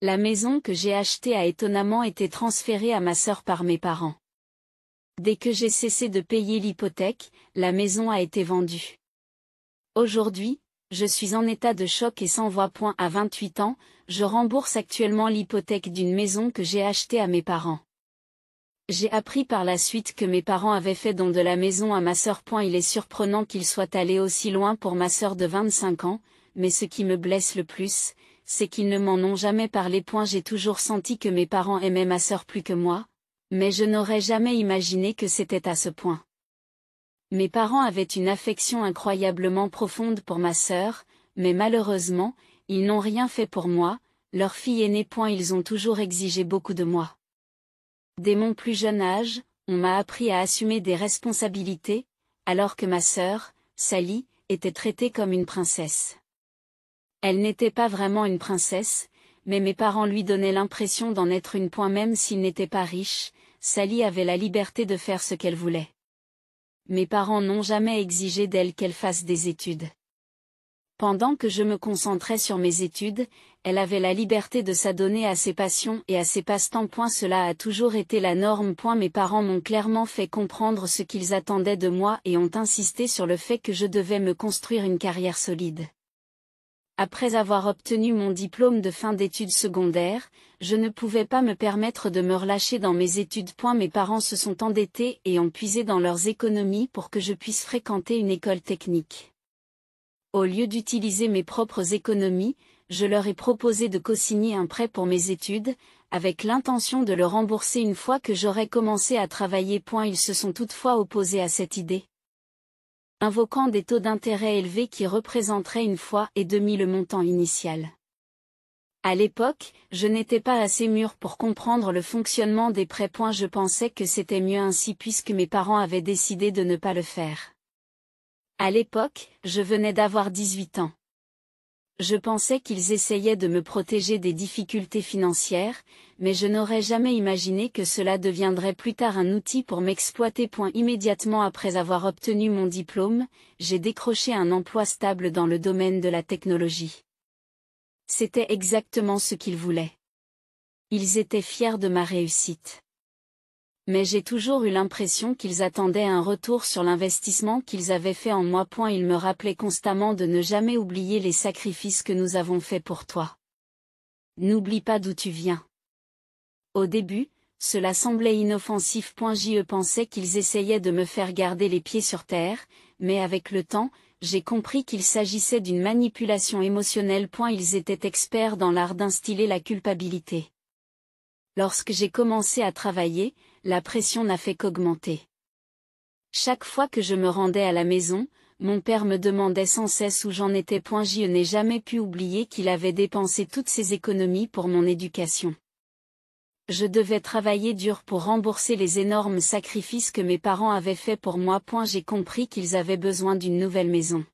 La maison que j'ai achetée a étonnamment été transférée à ma sœur par mes parents. Dès que j'ai cessé de payer l'hypothèque, la maison a été vendue. Aujourd'hui, je suis en état de choc et sans voix. À 28 ans, je rembourse actuellement l'hypothèque d'une maison que j'ai achetée à mes parents. J'ai appris par la suite que mes parents avaient fait don de la maison à ma sœur. Il est surprenant qu'ils soient allés aussi loin pour ma sœur de 25 ans, mais ce qui me blesse le plus, c'est qu'ils ne m'en ont jamais parlé. J'ai toujours senti que mes parents aimaient ma sœur plus que moi, mais je n'aurais jamais imaginé que c'était à ce point. Mes parents avaient une affection incroyablement profonde pour ma sœur, mais malheureusement, ils n'ont rien fait pour moi, leur fille aînée. Ils ont toujours exigé beaucoup de moi. Dès mon plus jeune âge, on m'a appris à assumer des responsabilités, alors que ma sœur, Sally, était traitée comme une princesse. Elle n'était pas vraiment une princesse, mais mes parents lui donnaient l'impression d'en être une. Même s'ils n'étaient pas riches, Sally avait la liberté de faire ce qu'elle voulait. Mes parents n'ont jamais exigé d'elle qu'elle fasse des études. Pendant que je me concentrais sur mes études, elle avait la liberté de s'adonner à ses passions et à ses passe-temps. Cela a toujours été la norme. Mes parents m'ont clairement fait comprendre ce qu'ils attendaient de moi et ont insisté sur le fait que je devais me construire une carrière solide. Après avoir obtenu mon diplôme de fin d'études secondaires, je ne pouvais pas me permettre de me relâcher dans mes études. Mes parents se sont endettés et ont puisé dans leurs économies pour que je puisse fréquenter une école technique. Au lieu d'utiliser mes propres économies, je leur ai proposé de co-signer un prêt pour mes études, avec l'intention de le rembourser une fois que j'aurais commencé à travailler. Ils se sont toutefois opposés à cette idée, invoquant des taux d'intérêt élevés qui représenteraient 1,5 fois le montant initial. À l'époque, je n'étais pas assez mûr pour comprendre le fonctionnement des prêts. Je pensais que c'était mieux ainsi puisque mes parents avaient décidé de ne pas le faire. À l'époque, je venais d'avoir 18 ans. Je pensais qu'ils essayaient de me protéger des difficultés financières, mais je n'aurais jamais imaginé que cela deviendrait plus tard un outil pour m'exploiter. Immédiatement après avoir obtenu mon diplôme, j'ai décroché un emploi stable dans le domaine de la technologie. C'était exactement ce qu'ils voulaient. Ils étaient fiers de ma réussite. Mais j'ai toujours eu l'impression qu'ils attendaient un retour sur l'investissement qu'ils avaient fait en moi. Ils me rappelaient constamment de ne jamais oublier les sacrifices que nous avons faits pour toi. N'oublie pas d'où tu viens. Au début, cela semblait inoffensif. Je pensais qu'ils essayaient de me faire garder les pieds sur terre, mais avec le temps, j'ai compris qu'il s'agissait d'une manipulation émotionnelle. Ils étaient experts dans l'art d'instiller la culpabilité. Lorsque j'ai commencé à travailler, la pression n'a fait qu'augmenter. Chaque fois que je me rendais à la maison, mon père me demandait sans cesse où j'en étais. Je n'ai jamais pu oublier qu'il avait dépensé toutes ses économies pour mon éducation. Je devais travailler dur pour rembourser les énormes sacrifices que mes parents avaient faits pour moi. J'ai compris qu'ils avaient besoin d'une nouvelle maison.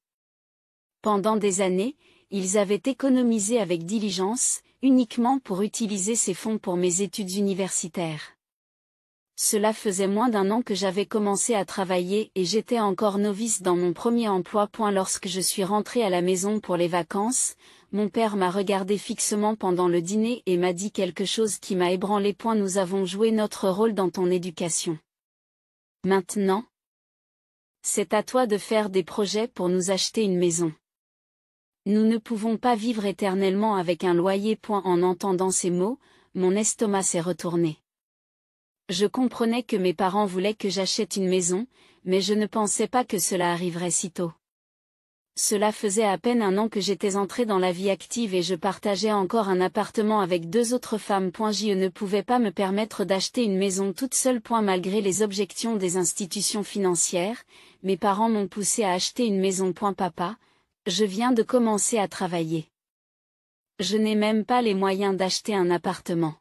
Pendant des années, ils avaient économisé avec diligence, uniquement pour utiliser ces fonds pour mes études universitaires. Cela faisait moins d'1 an que j'avais commencé à travailler et j'étais encore novice dans mon premier emploi. Lorsque je suis rentrée à la maison pour les vacances, mon père m'a regardé fixement pendant le dîner et m'a dit quelque chose qui m'a ébranlé. Nous avons joué notre rôle dans ton éducation. Maintenant, c'est à toi de faire des projets pour nous acheter une maison. Nous ne pouvons pas vivre éternellement avec un loyer. En entendant ces mots, mon estomac s'est retourné. Je comprenais que mes parents voulaient que j'achète une maison, mais je ne pensais pas que cela arriverait si tôt. Cela faisait à peine 1 an que j'étais entrée dans la vie active et je partageais encore un appartement avec 2 autres femmes. Je ne pouvais pas me permettre d'acheter une maison toute seule. Malgré les objections des institutions financières, mes parents m'ont poussé à acheter une maison. Papa, je viens de commencer à travailler. Je n'ai même pas les moyens d'acheter un appartement.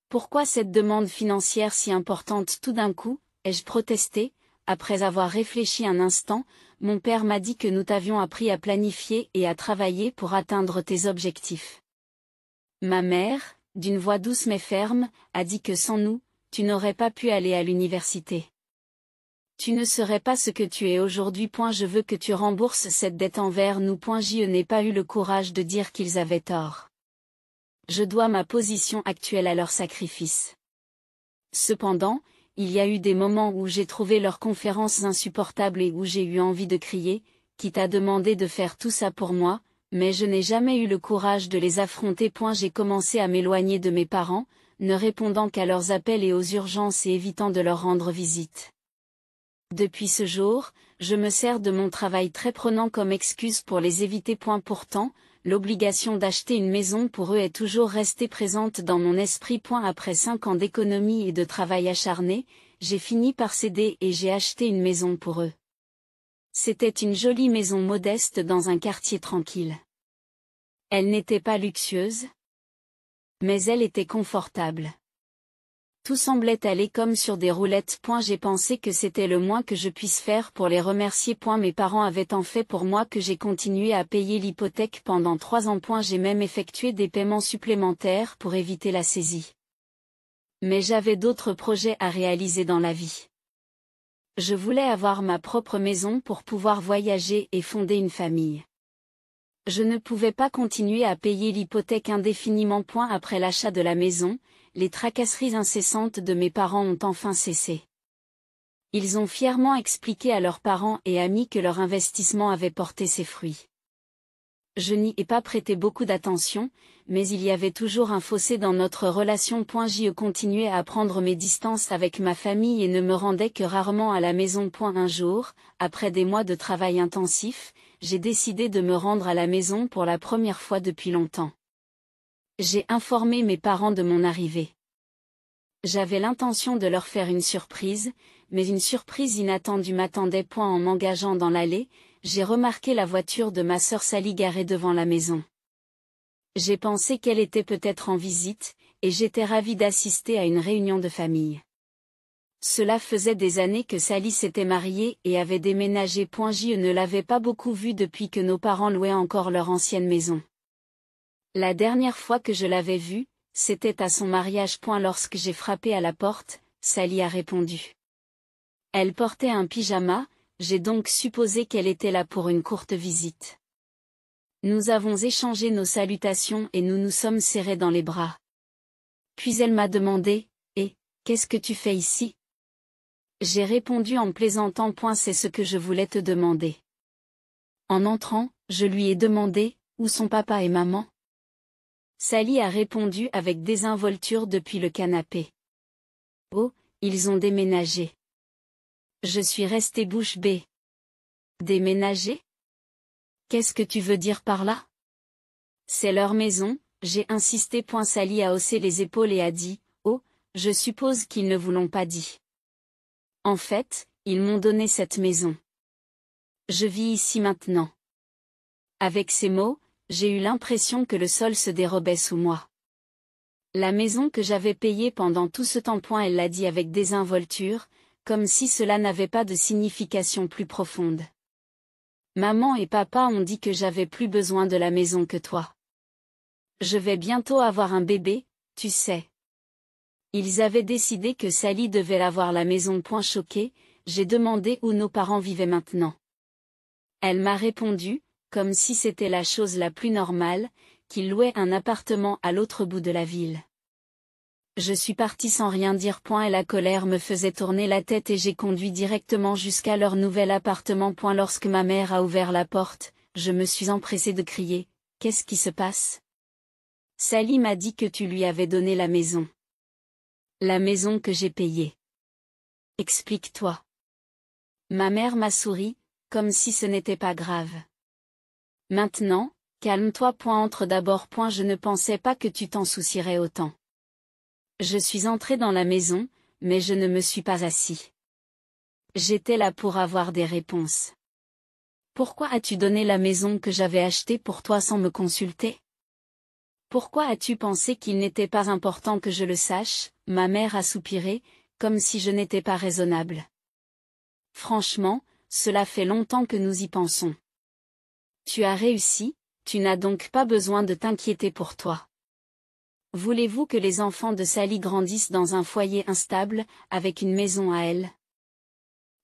Pourquoi cette demande financière si importante tout d'un coup, ai-je protesté. Après avoir réfléchi un instant, mon père m'a dit que nous t'avions appris à planifier et à travailler pour atteindre tes objectifs. Ma mère, d'une voix douce mais ferme, a dit que sans nous, tu n'aurais pas pu aller à l'université. Tu ne serais pas ce que tu es aujourd'hui. Je veux que tu rembourses cette dette envers nous. Je n'ai pas eu le courage de dire qu'ils avaient tort. Je dois ma position actuelle à leur sacrifice. Cependant, il y a eu des moments où j'ai trouvé leurs conférences insupportables et où j'ai eu envie de crier, quitte à demander de faire tout ça pour moi, mais je n'ai jamais eu le courage de les affronter. J'ai commencé à m'éloigner de mes parents, ne répondant qu'à leurs appels et aux urgences et évitant de leur rendre visite. Depuis ce jour, je me sers de mon travail très prenant comme excuse pour les éviter. Pourtant, l'obligation d'acheter une maison pour eux est toujours restée présente dans mon esprit. Après 5 ans d'économie et de travail acharné, j'ai fini par céder et j'ai acheté une maison pour eux. C'était une jolie maison modeste dans un quartier tranquille. Elle n'était pas luxueuse, mais elle était confortable. Tout semblait aller comme sur des roulettes. J'ai pensé que c'était le moins que je puisse faire pour les remercier. Mes parents avaient tant fait pour moi que j'ai continué à payer l'hypothèque pendant 3 ans. J'ai même effectué des paiements supplémentaires pour éviter la saisie. Mais j'avais d'autres projets à réaliser dans la vie. Je voulais avoir ma propre maison pour pouvoir voyager et fonder une famille. Je ne pouvais pas continuer à payer l'hypothèque indéfiniment. Après l'achat de la maison, les tracasseries incessantes de mes parents ont enfin cessé. Ils ont fièrement expliqué à leurs parents et amis que leur investissement avait porté ses fruits. Je n'y ai pas prêté beaucoup d'attention, mais il y avait toujours un fossé dans notre relation. J'y continuais à prendre mes distances avec ma famille et ne me rendais que rarement à la maison. Un jour, après des mois de travail intensif, j'ai décidé de me rendre à la maison pour la première fois depuis longtemps. J'ai informé mes parents de mon arrivée. J'avais l'intention de leur faire une surprise, mais une surprise inattendue m'attendait. En m'engageant dans l'allée, j'ai remarqué la voiture de ma sœur Sally garée devant la maison. J'ai pensé qu'elle était peut-être en visite, et j'étais ravie d'assister à une réunion de famille. Cela faisait des années que Sally s'était mariée et avait déménagé. Je ne l'avais pas beaucoup vue depuis que nos parents louaient encore leur ancienne maison. La dernière fois que je l'avais vue, c'était à son mariage. Lorsque j'ai frappé à la porte, Sally a répondu. Elle portait un pyjama, j'ai donc supposé qu'elle était là pour une courte visite. Nous avons échangé nos salutations et nous nous sommes serrés dans les bras. Puis elle m'a demandé, « Et, qu'est-ce que tu fais ici ?» J'ai répondu en plaisantant. C'est ce que je voulais te demander. En entrant, je lui ai demandé, où sont papa et maman ? Sally a répondu avec désinvolture depuis le canapé. Oh, ils ont déménagé. Je suis restée bouche bée. Déménager ? Qu'est-ce que tu veux dire par là ? C'est leur maison, j'ai insisté. Sally a haussé les épaules et a dit, oh, je suppose qu'ils ne vous l'ont pas dit. En fait, ils m'ont donné cette maison. Je vis ici maintenant. Avec ces mots, j'ai eu l'impression que le sol se dérobait sous moi. La maison que j'avais payée pendant tout ce temps. Elle l'a dit avec désinvolture, comme si cela n'avait pas de signification plus profonde. Maman et papa ont dit que j'avais plus besoin de la maison que toi. Je vais bientôt avoir un bébé, tu sais. Ils avaient décidé que Sally devait avoir la maison. Choquée, j'ai demandé où nos parents vivaient maintenant. Elle m'a répondu, comme si c'était la chose la plus normale, qu'ils louaient un appartement à l'autre bout de la ville. Je suis partie sans rien dire. Et la colère me faisait tourner la tête et j'ai conduit directement jusqu'à leur nouvel appartement. Lorsque ma mère a ouvert la porte, je me suis empressée de crier, « Qu'est-ce qui se passe ?» Sally m'a dit que tu lui avais donné la maison. La maison que j'ai payée. Explique-toi. Ma mère m'a souri, comme si ce n'était pas grave. Maintenant, calme-toi. Entre d'abord. Je ne pensais pas que tu t'en soucierais autant. Je suis entrée dans la maison, mais je ne me suis pas assis. J'étais là pour avoir des réponses. Pourquoi as-tu donné la maison que j'avais achetée pour toi sans me consulter ? Pourquoi as-tu pensé qu'il n'était pas important que je le sache ? Ma mère a soupiré, comme si je n'étais pas raisonnable. Franchement, cela fait longtemps que nous y pensons. Tu as réussi, tu n'as donc pas besoin de t'inquiéter pour toi. Voulez-vous que les enfants de Sally grandissent dans un foyer instable, avec une maison à elle ?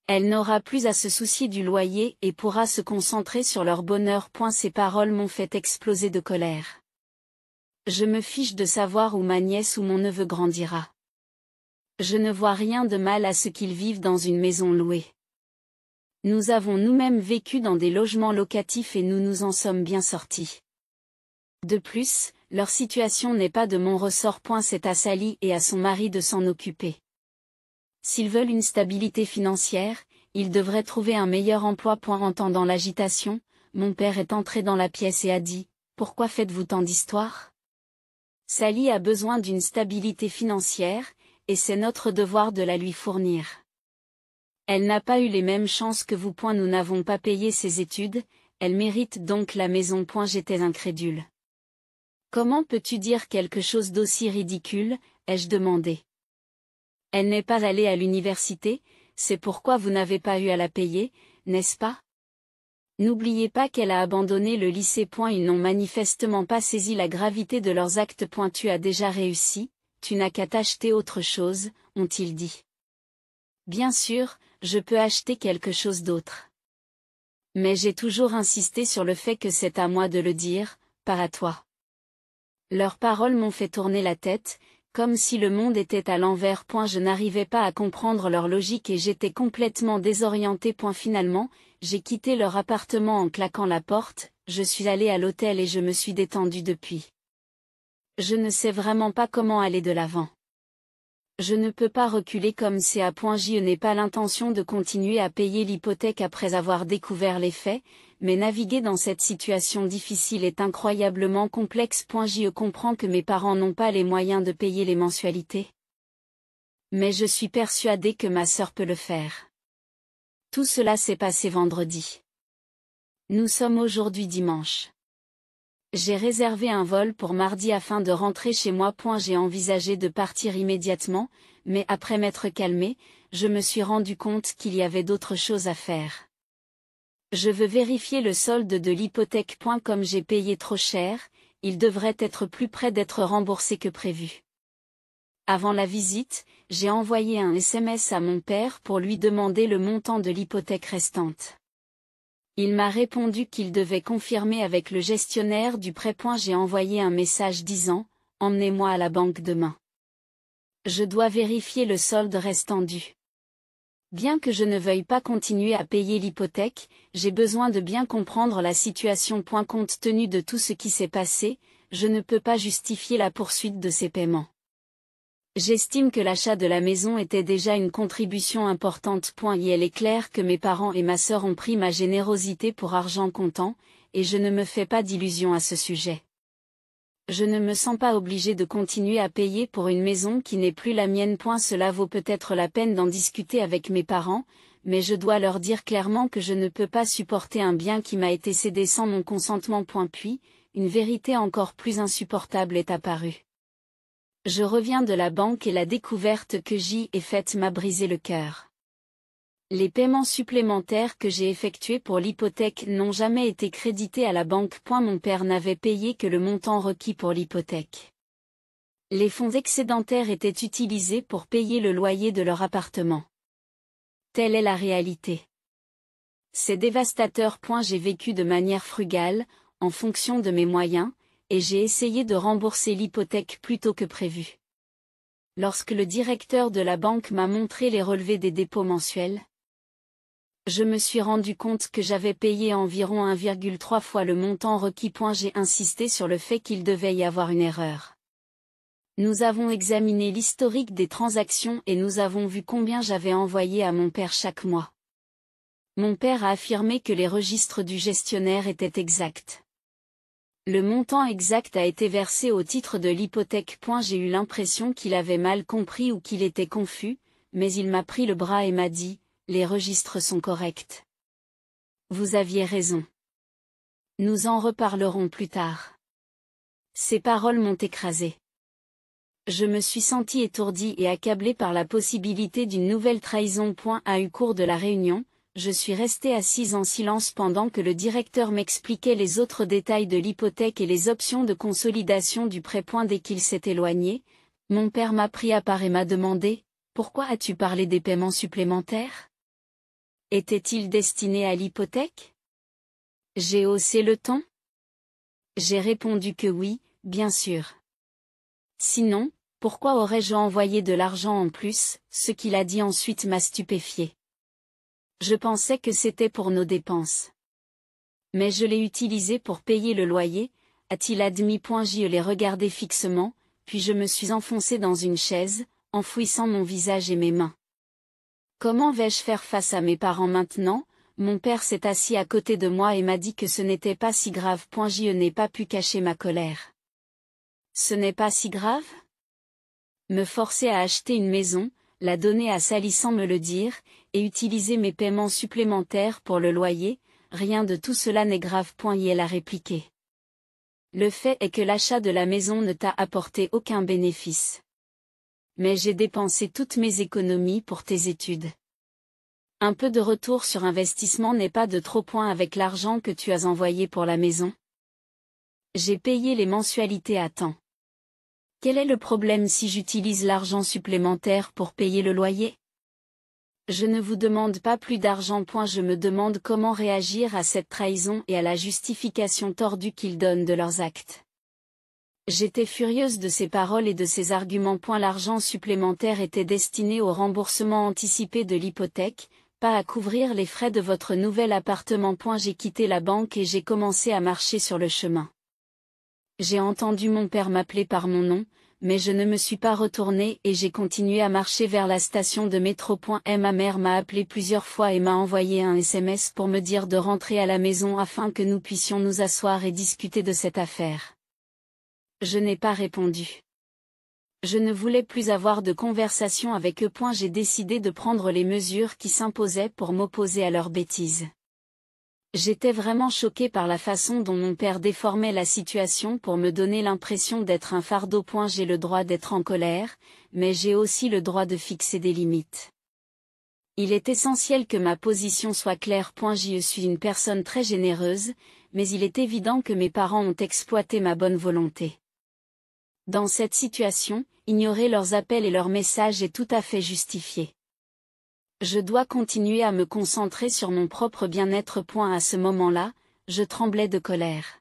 Elle n'aura plus à se soucier du loyer et pourra se concentrer sur leur bonheur. Ces paroles m'ont fait exploser de colère. Je me fiche de savoir où ma nièce ou mon neveu grandira. Je ne vois rien de mal à ce qu'ils vivent dans une maison louée. Nous avons nous-mêmes vécu dans des logements locatifs et nous nous en sommes bien sortis. De plus, leur situation n'est pas de mon ressort. C'est à Sally et à son mari de s'en occuper. S'ils veulent une stabilité financière, ils devraient trouver un meilleur emploi. Entendant l'agitation, mon père est entré dans la pièce et a dit « Pourquoi faites-vous tant d'histoires ? Sally a besoin d'une stabilité financière, et c'est notre devoir de la lui fournir. Elle n'a pas eu les mêmes chances que vous. Nous n'avons pas payé ses études, elle mérite donc la maison. J'étais incrédule. Comment peux-tu dire quelque chose d'aussi ridicule, ai-je demandé. Elle n'est pas allée à l'université, c'est pourquoi vous n'avez pas eu à la payer, n'est-ce pas? N'oubliez pas qu'elle a abandonné le lycée. Ils n'ont manifestement pas saisi la gravité de leurs actes. Tu as déjà réussi, tu n'as qu'à t'acheter autre chose, ont-ils dit. Bien sûr, je peux acheter quelque chose d'autre. Mais j'ai toujours insisté sur le fait que c'est à moi de le dire, pas à toi. Leurs paroles m'ont fait tourner la tête, comme si le monde était à l'envers. Je n'arrivais pas à comprendre leur logique et j'étais complètement désorienté. Finalement, j'ai quitté leur appartement en claquant la porte, je suis allé à l'hôtel et je me suis détendu depuis. Je ne sais vraiment pas comment aller de l'avant. Je ne peux pas reculer comme c'est à Je n'ai pas l'intention de continuer à payer l'hypothèque après avoir découvert les faits, mais naviguer dans cette situation difficile est incroyablement complexe. Je comprends que mes parents n'ont pas les moyens de payer les mensualités. Mais je suis persuadée que ma sœur peut le faire. Tout cela s'est passé vendredi. Nous sommes aujourd'hui dimanche. J'ai réservé un vol pour mardi afin de rentrer chez moi. J'ai envisagé de partir immédiatement, mais après m'être calmé, je me suis rendu compte qu'il y avait d'autres choses à faire. Je veux vérifier le solde de l'hypothèque. Comme j'ai payé trop cher, il devrait être plus près d'être remboursé que prévu. Avant la visite, j'ai envoyé un SMS à mon père pour lui demander le montant de l'hypothèque restante. Il m'a répondu qu'il devait confirmer avec le gestionnaire du prêt. J'ai envoyé un message disant « Emmenez-moi à la banque demain. Je dois vérifier le solde restant dû. » Bien que je ne veuille pas continuer à payer l'hypothèque, j'ai besoin de bien comprendre la situation. Compte tenu de tout ce qui s'est passé, je ne peux pas justifier la poursuite de ces paiements. J'estime que l'achat de la maison était déjà une contribution importante. Et il est clair que mes parents et ma sœur ont pris ma générosité pour argent comptant, et je ne me fais pas d'illusions à ce sujet. Je ne me sens pas obligé de continuer à payer pour une maison qui n'est plus la mienne. Cela vaut peut-être la peine d'en discuter avec mes parents, mais je dois leur dire clairement que je ne peux pas supporter un bien qui m'a été cédé sans mon consentement. Puis, une vérité encore plus insupportable est apparue. Je reviens de la banque et la découverte que j'y ai faite m'a brisé le cœur. Les paiements supplémentaires que j'ai effectués pour l'hypothèque n'ont jamais été crédités à la banque. Mon père n'avait payé que le montant requis pour l'hypothèque. Les fonds excédentaires étaient utilisés pour payer le loyer de leur appartement. Telle est la réalité. C'est dévastateur. J'ai vécu de manière frugale, en fonction de mes moyens, et j'ai essayé de rembourser l'hypothèque plus tôt que prévu. Lorsque le directeur de la banque m'a montré les relevés des dépôts mensuels, je me suis rendu compte que j'avais payé environ 1,3 fois le montant requis. J'ai insisté sur le fait qu'il devait y avoir une erreur. Nous avons examiné l'historique des transactions et nous avons vu combien j'avais envoyé à mon père chaque mois. Mon père a affirmé que les registres du gestionnaire étaient exacts. Le montant exact a été versé au titre de l'hypothèque. J'ai eu l'impression qu'il avait mal compris ou qu'il était confus, mais il m'a pris le bras et m'a dit « Les registres sont corrects. Vous aviez raison. Nous en reparlerons plus tard. » Ces paroles m'ont écrasé. Je me suis senti étourdi et accablé par la possibilité d'une nouvelle trahison. Au cours de la réunion, je suis resté assise en silence pendant que le directeur m'expliquait les autres détails de l'hypothèque et les options de consolidation du prêt. Dès qu'il s'est éloigné, mon père m'a pris à part et m'a demandé « Pourquoi as-tu parlé des paiements supplémentaires? Étaient-ils destinés à l'hypothèque ?» J'ai haussé le ton. J'ai répondu que oui, bien sûr. Sinon, pourquoi aurais-je envoyé de l'argent en plus? Ce qu'il a dit ensuite m'a stupéfié. Je pensais que c'était pour nos dépenses. Mais je l'ai utilisé pour payer le loyer, a-t-il admis. Je l'ai regardé fixement, puis je me suis enfoncé dans une chaise, enfouissant mon visage et mes mains. Comment vais-je faire face à mes parents maintenant? Mon père s'est assis à côté de moi et m'a dit que ce n'était pas si grave. Je n'ai pas pu cacher ma colère. Ce n'est pas si grave? Me forcer à acheter une maison, la donner à Sally sans me le dire, et utiliser mes paiements supplémentaires pour le loyer, rien de tout cela n'est grave. Elle a répliqué. Le fait est que l'achat de la maison ne t'a apporté aucun bénéfice. Mais j'ai dépensé toutes mes économies pour tes études. Un peu de retour sur investissement n'est pas de trop avec l'argent que tu as envoyé pour la maison. J'ai payé les mensualités à temps. Quel est le problème si j'utilise l'argent supplémentaire pour payer le loyer? Je ne vous demande pas plus d'argent. Je me demande comment réagir à cette trahison et à la justification tordue qu'ils donnent de leurs actes. J'étais furieuse de ces paroles et de ces arguments. L'argent supplémentaire était destiné au remboursement anticipé de l'hypothèque, pas à couvrir les frais de votre nouvel appartement. J'ai quitté la banque et j'ai commencé à marcher sur le chemin. J'ai entendu mon père m'appeler par mon nom, mais je ne me suis pas retournée et j'ai continué à marcher vers la station de métro. Ma mère m'a appelé plusieurs fois et m'a envoyé un SMS pour me dire de rentrer à la maison afin que nous puissions nous asseoir et discuter de cette affaire. Je n'ai pas répondu. Je ne voulais plus avoir de conversation avec eux. J'ai décidé de prendre les mesures qui s'imposaient pour m'opposer à leurs bêtises. J'étais vraiment choquée par la façon dont mon père déformait la situation pour me donner l'impression d'être un fardeau. J'ai le droit d'être en colère, mais j'ai aussi le droit de fixer des limites. Il est essentiel que ma position soit claire. Je suis une personne très généreuse, mais il est évident que mes parents ont exploité ma bonne volonté. Dans cette situation, ignorer leurs appels et leurs messages est tout à fait justifié. Je dois continuer à me concentrer sur mon propre bien-être. À ce moment-là, je tremblais de colère.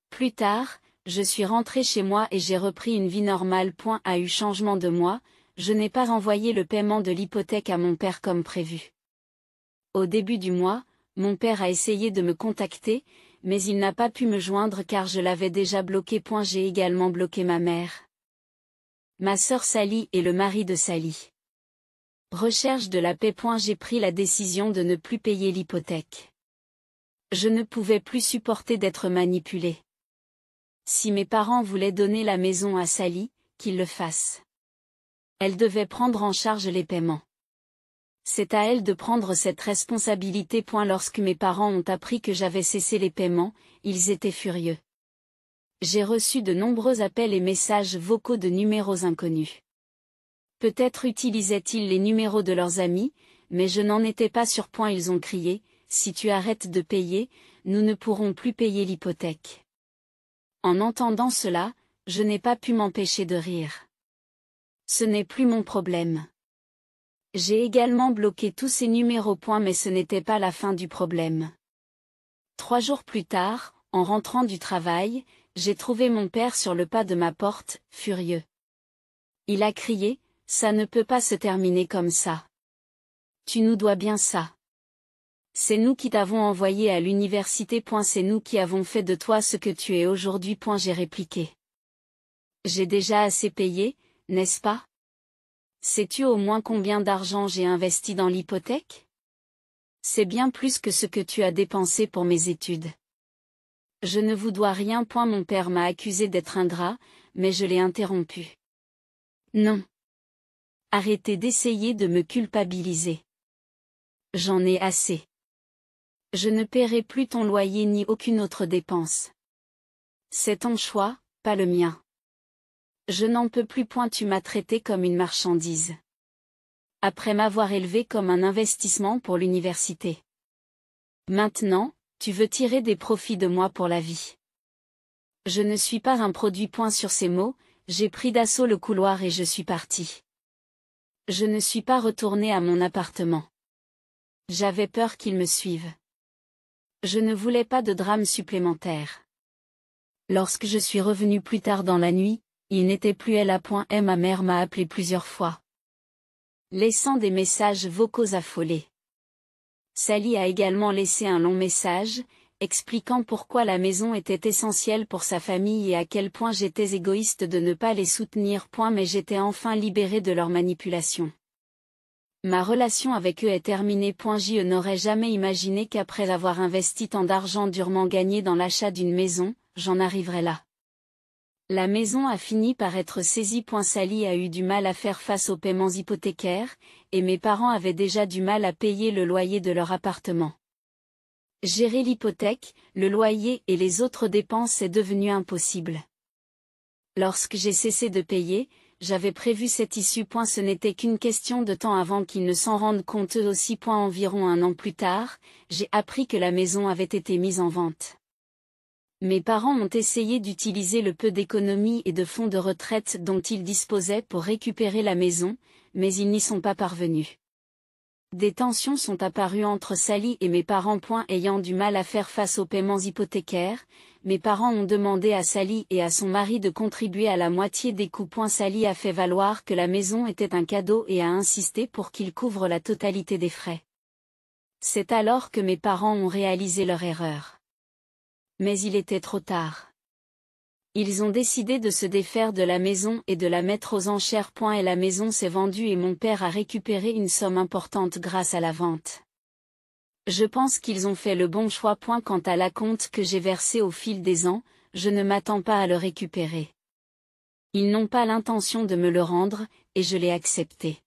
Plus tard, je suis rentrée chez moi et j'ai repris une vie normale. A eu changement de moi, je n'ai pas renvoyé le paiement de l'hypothèque à mon père comme prévu. Au début du mois, mon père a essayé de me contacter, mais il n'a pas pu me joindre car je l'avais déjà bloqué. J'ai également bloqué ma mère, ma sœur Sally et le mari de Sally. Recherche de la paix. J'ai pris la décision de ne plus payer l'hypothèque. Je ne pouvais plus supporter d'être manipulée. Si mes parents voulaient donner la maison à Sally, qu'ils le fassent. Elle devait prendre en charge les paiements. C'est à elle de prendre cette responsabilité. Lorsque mes parents ont appris que j'avais cessé les paiements, ils étaient furieux. J'ai reçu de nombreux appels et messages vocaux de numéros inconnus. Peut-être utilisaient-ils les numéros de leurs amis, mais je n'en étais pas sûr. Ils ont crié, « Si tu arrêtes de payer, nous ne pourrons plus payer l'hypothèque. » En entendant cela, je n'ai pas pu m'empêcher de rire. Ce n'est plus mon problème. J'ai également bloqué tous ces numéros. Mais ce n'était pas la fin du problème. 3 jours plus tard, en rentrant du travail, j'ai trouvé mon père sur le pas de ma porte, furieux. Il a crié, « Ça ne peut pas se terminer comme ça. Tu nous dois bien ça. C'est nous qui t'avons envoyé à l'université. C'est nous qui avons fait de toi ce que tu es aujourd'hui. » J'ai répliqué. J'ai déjà assez payé, n'est-ce pas? Sais-tu au moins combien d'argent j'ai investi dans l'hypothèque? C'est bien plus que ce que tu as dépensé pour mes études. Je ne vous dois rien. Mon père m'a accusé d'être ingrat, mais je l'ai interrompu. Non. Arrêtez d'essayer de me culpabiliser. J'en ai assez. Je ne paierai plus ton loyer ni aucune autre dépense. C'est ton choix, pas le mien. Je n'en peux plus. Tu m'as traité comme une marchandise. Après m'avoir élevé comme un investissement pour l'université. Maintenant, tu veux tirer des profits de moi pour la vie. Je ne suis pas un produit. Sur ces mots, j'ai pris d'assaut le couloir et je suis parti. Je ne suis pas retourné à mon appartement. J'avais peur qu'ils me suivent. Je ne voulais pas de drame supplémentaire. Lorsque je suis revenu plus tard dans la nuit, il n'était plus là. Et ma mère m'a appelé plusieurs fois, laissant des messages vocaux affolés. Sally a également laissé un long message, expliquant pourquoi la maison était essentielle pour sa famille et à quel point j'étais égoïste de ne pas les soutenir. Mais j'étais enfin libérée de leur manipulation. Ma relation avec eux est terminée. Je n'aurais jamais imaginé qu'après avoir investi tant d'argent durement gagné dans l'achat d'une maison, j'en arriverais là. La maison a fini par être saisie. Sally a eu du mal à faire face aux paiements hypothécaires, et mes parents avaient déjà du mal à payer le loyer de leur appartement. Gérer l'hypothèque, le loyer et les autres dépenses est devenu impossible. Lorsque j'ai cessé de payer, j'avais prévu cette issue. Ce n'était qu'une question de temps avant qu'ils ne s'en rendent compte eux aussi. Environ un an plus tard, j'ai appris que la maison avait été mise en vente. Mes parents ont essayé d'utiliser le peu d'économies et de fonds de retraite dont ils disposaient pour récupérer la maison, mais ils n'y sont pas parvenus. Des tensions sont apparues entre Sally et mes parents. Ayant du mal à faire face aux paiements hypothécaires, mes parents ont demandé à Sally et à son mari de contribuer à la moitié des coûts. Sally a fait valoir que la maison était un cadeau et a insisté pour qu'ils couvrent la totalité des frais. C'est alors que mes parents ont réalisé leur erreur. Mais il était trop tard. Ils ont décidé de se défaire de la maison et de la mettre aux enchères. Et la maison s'est vendue et mon père a récupéré une somme importante grâce à la vente. Je pense qu'ils ont fait le bon choix. Quant à l'acompte que j'ai versé au fil des ans, je ne m'attends pas à le récupérer. Ils n'ont pas l'intention de me le rendre, et je l'ai accepté.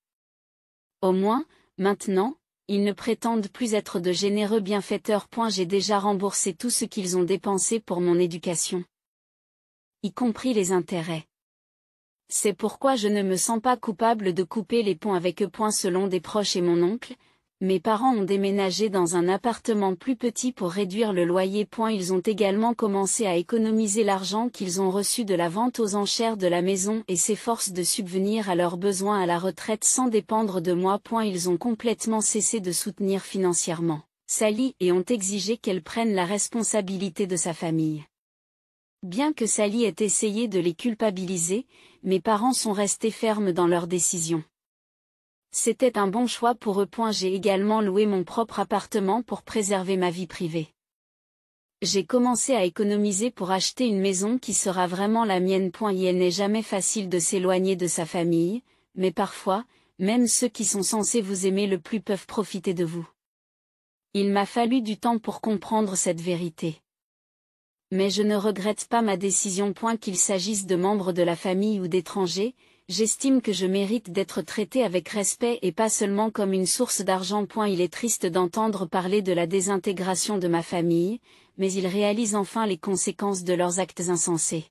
Au moins, maintenant, ils ne prétendent plus être de généreux bienfaiteurs. J'ai déjà remboursé tout ce qu'ils ont dépensé pour mon éducation, y compris les intérêts. C'est pourquoi je ne me sens pas coupable de couper les ponts avec eux. Selon des proches et mon oncle, mes parents ont déménagé dans un appartement plus petit pour réduire le loyer. Ils ont également commencé à économiser l'argent qu'ils ont reçu de la vente aux enchères de la maison et s'efforcent de subvenir à leurs besoins à la retraite sans dépendre de moi. Ils ont complètement cessé de soutenir financièrement Sally et ont exigé qu'elle prenne la responsabilité de sa famille. Bien que Sally ait essayé de les culpabiliser, mes parents sont restés fermes dans leur décision. C'était un bon choix pour eux. J'ai également loué mon propre appartement pour préserver ma vie privée. J'ai commencé à économiser pour acheter une maison qui sera vraiment la mienne. Il n'est jamais facile de s'éloigner de sa famille, mais parfois, même ceux qui sont censés vous aimer le plus peuvent profiter de vous. Il m'a fallu du temps pour comprendre cette vérité. Mais je ne regrette pas ma décision. Qu'il s'agisse de membres de la famille ou d'étrangers, j'estime que je mérite d'être traité avec respect et pas seulement comme une source d'argent. Il est triste d'entendre parler de la désintégration de ma famille, mais ils réalisent enfin les conséquences de leurs actes insensés.